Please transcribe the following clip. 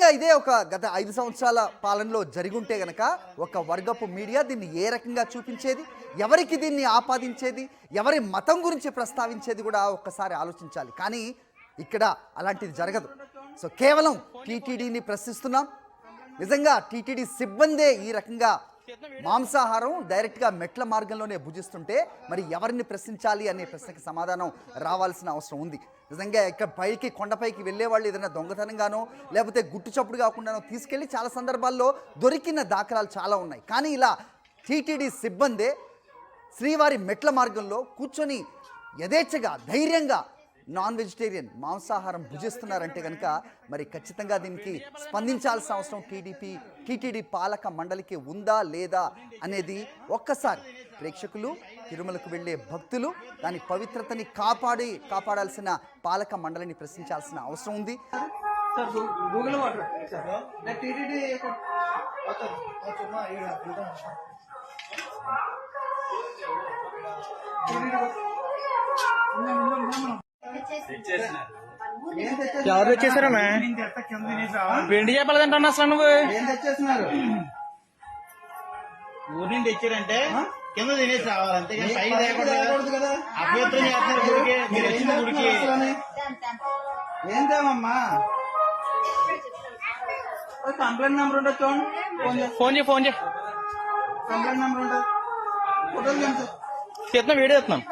నిజంగా ఇదే ఒక గత 5 సంవత్సరాల పాలనలో జరిగుంటే గనక ఒక వర్గపు మీడియా దీన్ని ఏ రకంగా చూపించేది, ఎవరికి దీన్ని ఆపాదించేది, ఎవరి మతం గురించి ప్రస్తావించేది కూడా ఒక్కసారి ఆలోచించాలి. కానీ ఇక్కడ అలాంటిది జరగదు. సో కేవలం టీటీడీని ప్రశ్నిస్తున్నాం. నిజంగా టీటీడీ సిబ్బందే ఈ రకంగా మాంసాహారం డైరెక్ట్గా మెట్ల మార్గంలోనే భుజిస్తుంటే మరి ఎవరిని ప్రశ్నించాలి అనే ప్రశ్నకి సమాధానం రావాల్సిన అవసరం ఉంది. నిజంగా ఇక్కడ పైకి కొండపైకి వెళ్ళే వాళ్ళు ఏదైనా దొంగతనంగానో లేకపోతే గుట్టు చప్పుడు కాకుండానో తీసుకెళ్ళి చాలా సందర్భాల్లో దొరికిన దాఖలాలు చాలా ఉన్నాయి. కానీ ఇలా టీటీడీ సిబ్బందే శ్రీవారి మెట్ల మార్గంలో కూర్చొని యథేచ్ఛగా ధైర్యంగా నాన్ వెజిటేరియన్ మాంసాహారం భుజిస్తున్నారంటే కనుక మరి ఖచ్చితంగా దీనికి స్పందించాల్సిన అవసరం టీటీడీ పాలక మండలికి ఉందా లేదా అనేది ఒక్కసారి ప్రేక్షకులు, తిరుమలకు వెళ్ళే భక్తులు దాని పవిత్రతని కాపాడాల్సిన పాలక మండలిని ప్రశ్నించాల్సిన అవసరం ఉంది. ఎవరు తెచ్చేసారా వెండి చేపలు తింటున్నా అసలు నువ్వు ఏం తెచ్చేస్తున్నారు? ఊరి నుండి తెచ్చారంటే కింద తినేసి రావాలి, అంతేగాని పైకి తేకూడదు కదా. అపవిత్రం చేస్తున్నారు గుడికి. మీరు వచ్చిన గుడికి ఏం తేమమ్మా? కంప్లైంట్ నెంబర్ ఉంటుంది చూడండి. ఫోన్ చేయి కంప్లైంట్ నెంబర్ ఉంటుంది. ఫోటోలు తీస్తున్నాం, వీడియో తీస్తున్నాం.